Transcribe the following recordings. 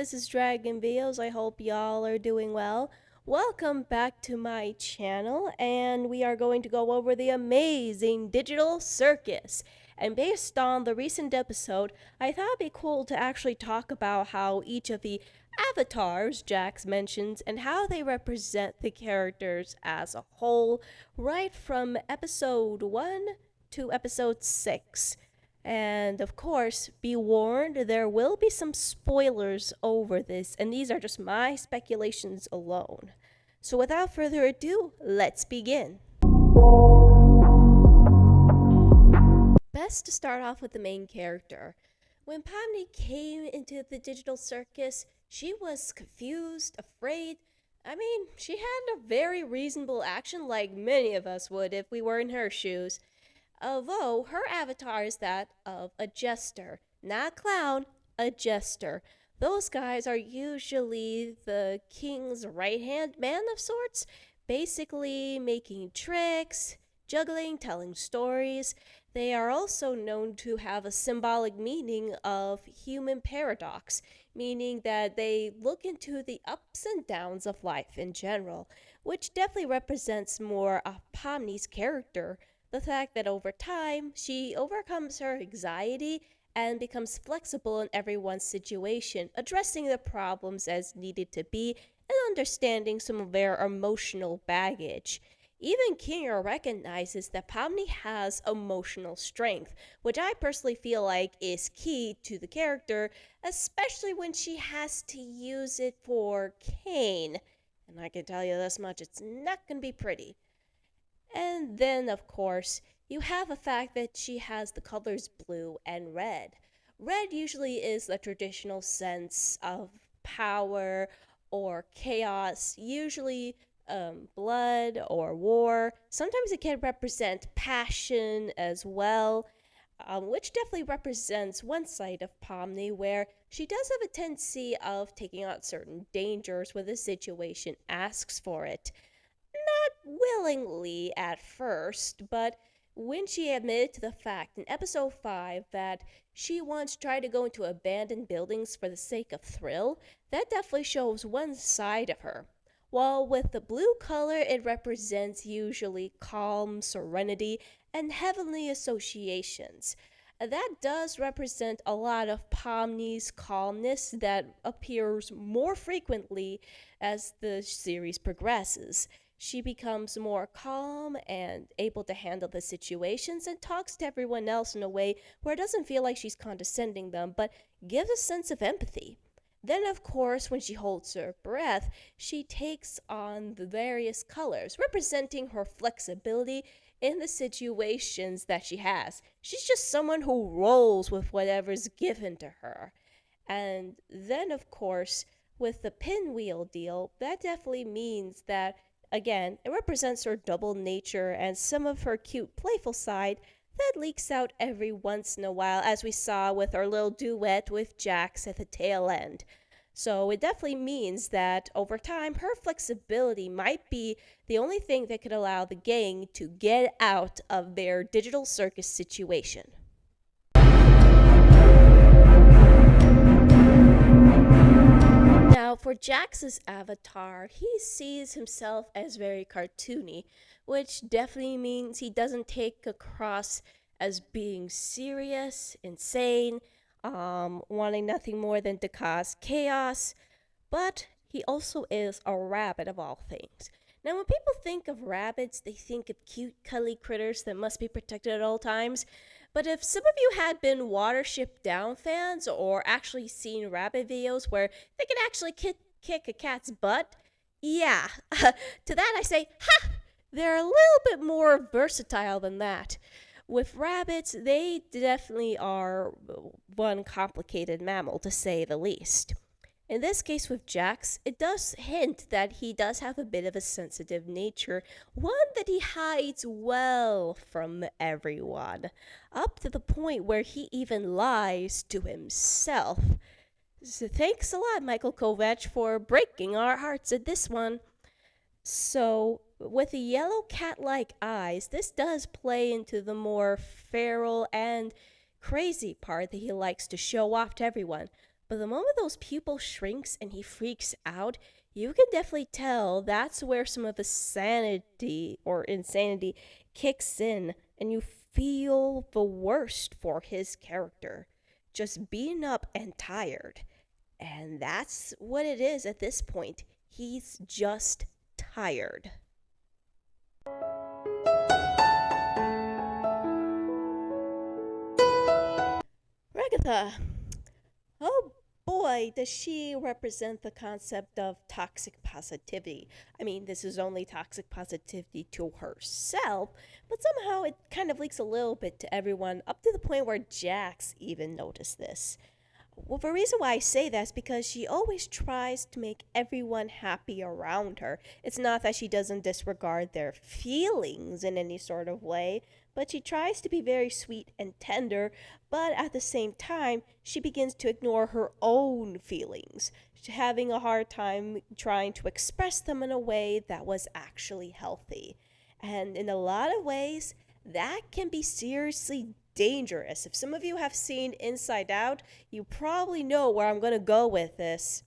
This is Dragon Bios. I hope y'all are doing well. Welcome back to my channel, and we are going to go over the Amazing Digital Circus. And based on the recent episode, I thought it'd be cool to actually talk about how each of the avatars Jax mentions and how they represent the characters as a whole, right from episode 1 to episode 6. And of course, be warned, there will be some spoilers over this, and these are just my speculations alone. So without further ado, let's begin. Best to start off with the main character. When Pomni came into the digital circus, she was confused, afraid. She had a very reasonable action like many of us would if we were in her shoes. Although her avatar is that of a jester, not a clown, a jester. Those guys are usually the king's right-hand man of sorts, basically making tricks, juggling, telling stories. They are also known to have a symbolic meaning of human paradox, meaning that they look into the ups and downs of life in general, which definitely represents more of Pomni's character. The fact that over time, she overcomes her anxiety and becomes flexible in everyone's situation, addressing the problems as needed to be and understanding some of their emotional baggage. Even Kinger recognizes that Pomni has emotional strength, which I personally feel like is key to the character, especially when she has to use it for Kane. And I can tell you this much, it's not going to be pretty. And then, of course, you have the fact that she has the colors blue and red. Red usually is the traditional sense of power or chaos, usually blood or war. Sometimes it can represent passion as well, which definitely represents one side of Pomni where she does have a tendency of taking on certain dangers when the situation asks for it. Not willingly at first, but when she admitted to the fact in episode 5 that she once tried to go into abandoned buildings for the sake of thrill, that definitely shows one side of her. While with the blue color, it represents usually calm, serenity, and heavenly associations. That does represent a lot of Pomni's calmness that appears more frequently as the series progresses. She becomes more calm and able to handle the situations and talks to everyone else in a way where it doesn't feel like she's condescending them, but gives a sense of empathy. Then, of course, when she holds her breath, she takes on the various colors, representing her flexibility in the situations that she has. She's just someone who rolls with whatever's given to her. And then, of course, with the pinwheel deal, that definitely means that again, it represents her double nature and some of her cute, playful side that leaks out every once in a while, as we saw with our little duet with Jax at the tail end. So it definitely means that over time, her flexibility might be the only thing that could allow the gang to get out of their digital circus situation. Now, for Jax's avatar, he sees himself as very cartoony, which definitely means he doesn't take across as being serious, insane, wanting nothing more than to cause chaos, but he also is a rabbit of all things. Now, when people think of rabbits, they think of cute, cuddly critters that must be protected at all times. But if some of you had been Watership Down fans or actually seen rabbit videos where they can actually kick a cat's butt, yeah, to that I say, ha! They're a little bit more versatile than that. With rabbits, they definitely are one complicated mammal, to say the least. In this case with Jax, it does hint that he does have a bit of a sensitive nature, one that he hides well from everyone, up to the point where he even lies to himself. So thanks a lot, Michael Kovac, for breaking our hearts at this one. So, with the yellow cat-like eyes, this does play into the more feral and crazy part that he likes to show off to everyone. But the moment those pupils shrinks and he freaks out, you can definitely tell that's where some of the sanity or insanity kicks in, and you feel the worst for his character. Just beaten up and tired. And that's what it is at this point. He's just tired. Ragatha. Oh boy, does she represent the concept of toxic positivity. I mean, this is only toxic positivity to herself, but somehow it kind of leaks a little bit to everyone, up to the point where Jax even noticed this. Well, the reason why I say that is because she always tries to make everyone happy around her. It's not that she doesn't disregard their feelings in any sort of way, but she tries to be very sweet and tender, but at the same time, she begins to ignore her own feelings, having a hard time trying to express them in a way that was actually healthy. And in a lot of ways, that can be seriously dangerous. If some of you have seen Inside Out, you probably know where I'm going to go with this.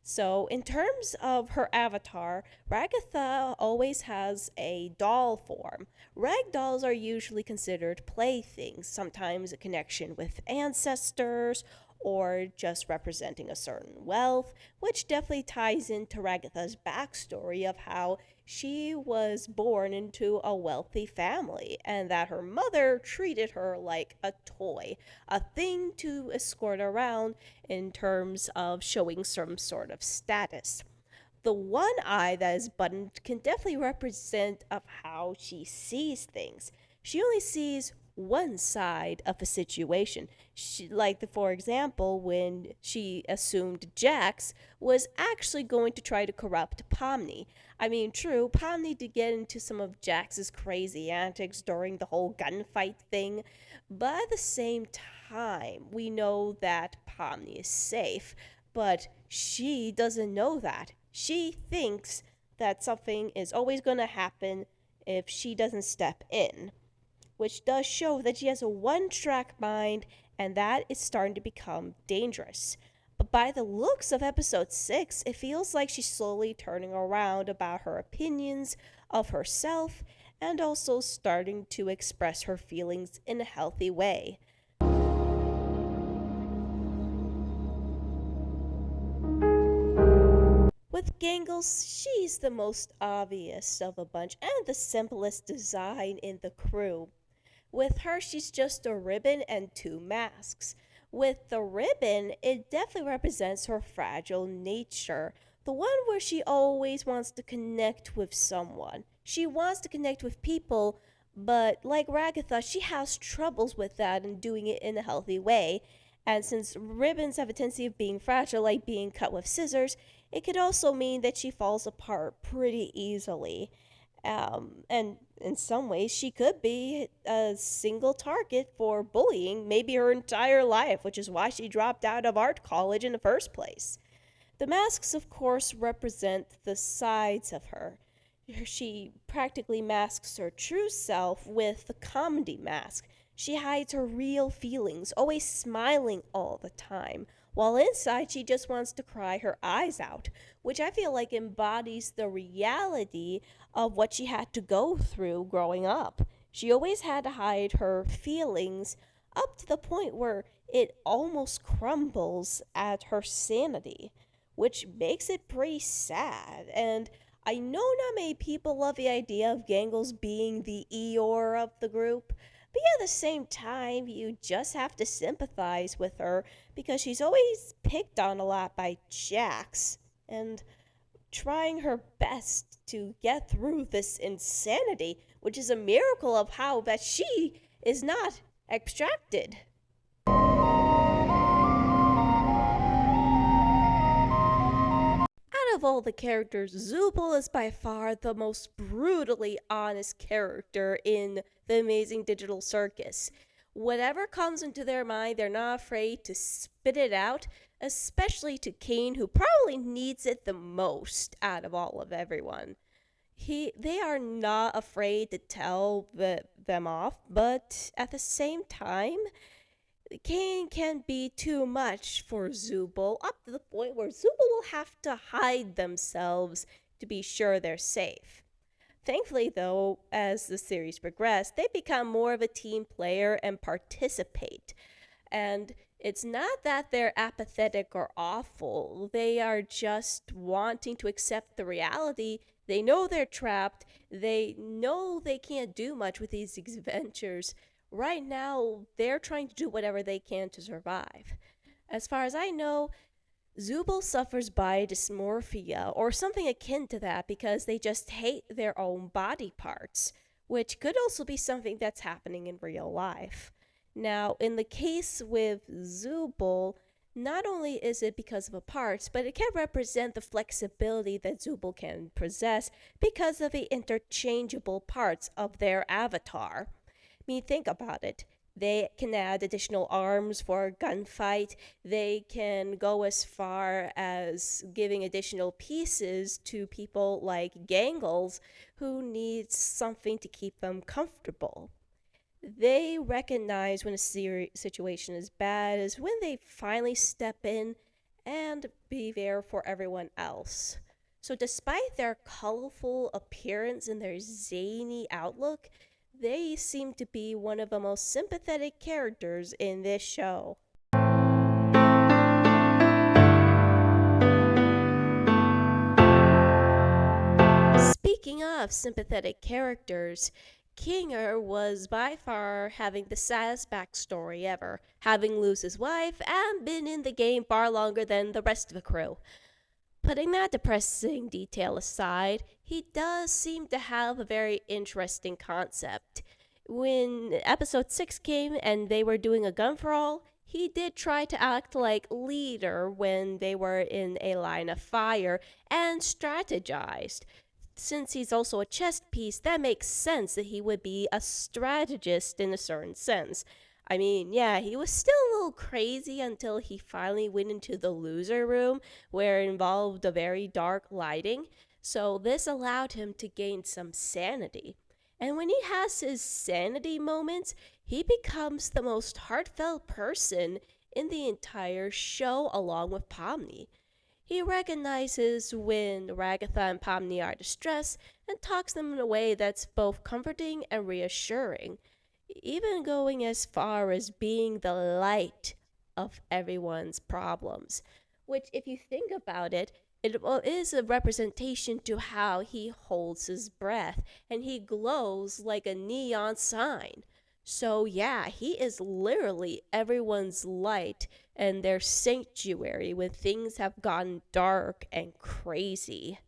So, in terms of her avatar, Ragatha always has a doll form. Rag dolls are usually considered playthings, sometimes a connection with ancestors or just representing a certain wealth, which definitely ties into Ragatha's backstory of how she was born into a wealthy family and that her mother treated her like a toy, a thing to escort around in terms of showing some sort of status. The one eye that is buttoned can definitely represent of how she sees things. She only sees one side of a situation. For example, when she assumed Jax was actually going to try to corrupt Pomni. I mean, true, Pomni did get into some of Jax's crazy antics during the whole gunfight thing, but at the same time, we know that Pomni is safe, but she doesn't know that. She thinks that something is always going to happen if she doesn't step in, which does show that she has a one-track mind, and that is starting to become dangerous. But by the looks of episode 6, it feels like she's slowly turning around about her opinions of herself and also starting to express her feelings in a healthy way. With Gangles, she's the most obvious of the bunch and the simplest design in the crew. With her, she's just a ribbon and two masks. With the ribbon, it definitely represents her fragile nature, the one where she always wants to connect with someone. She wants to connect with people, but like Ragatha, she has troubles with that and doing it in a healthy way. And since ribbons have a tendency of being fragile, like being cut with scissors, it could also mean that she falls apart pretty easily. And in some ways, she could be a single target for bullying maybe her entire life, which is why she dropped out of art college in the first place. The masks, of course, represent the sides of her. She practically masks her true self with the comedy mask. She hides her real feelings, always smiling all the time, while inside she just wants to cry her eyes out, which I feel like embodies the reality of what she had to go through growing up. She always had to hide her feelings up to the point where it almost crumbles at her sanity, which makes it pretty sad. And I know not many people love the idea of Gangles being the Eeyore of the group, but at the same time, you just have to sympathize with her because she's always picked on a lot by Jax and trying her best to get through this insanity, which is a miracle of how that she is not extracted. Out of all the characters, Zubul is by far the most brutally honest character in the Amazing Digital Circus. Whatever comes into their mind, they're not afraid to spit it out, especially to Kane, who probably needs it the most out of all of everyone. They are not afraid to tell them off, but at the same time, Cain can be too much for Zubul, up to the point where Zubul will have to hide themselves to be sure they're safe. Thankfully, though, as the series progressed, they become more of a team player and participate. And it's not that they're apathetic or awful, they are just wanting to accept the reality. They know they're trapped, they know they can't do much with these adventures. Right now, they're trying to do whatever they can to survive. As far as I know, Zubul suffers by dysmorphia or something akin to that because they just hate their own body parts, which could also be something that's happening in real life. Now, in the case with Zubul, not only is it because of the parts, but it can represent the flexibility that Zubul can possess because of the interchangeable parts of their avatar. I mean, think about it. They can add additional arms for a gunfight. They can go as far as giving additional pieces to people like Gangles who need something to keep them comfortable. They recognize when a situation is bad is when they finally step in and be there for everyone else. So, despite their colorful appearance and their zany outlook, they seem to be one of the most sympathetic characters in this show. Speaking of sympathetic characters, Kinger was by far having the saddest backstory ever, having lost his wife and been in the game far longer than the rest of the crew. Putting that depressing detail aside, he does seem to have a very interesting concept. When episode 6 came and they were doing a gun for all, he did try to act like leader when they were in a line of fire and strategized. Since he's also a chess piece, that makes sense that he would be a strategist in a certain sense. I mean, yeah, he was still a little crazy until he finally went into the loser room, where it involved a very dark lighting. So, this allowed him to gain some sanity. And when he has his sanity moments, he becomes the most heartfelt person in the entire show, along with Pomni. He recognizes when Ragatha and Pomni are distressed and talks them in a way that's both comforting and reassuring, even going as far as being the light of everyone's problems. Which, if you think about it, it is a representation to how he holds his breath and he glows like a neon sign. So, yeah, he is literally everyone's light and their sanctuary when things have gotten dark and crazy.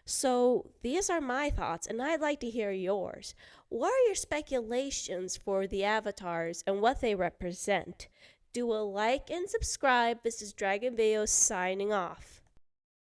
So, these are my thoughts, and I'd like to hear yours. What are your speculations for the avatars and what they represent? Do a like and subscribe. This is Dragon Veo signing off.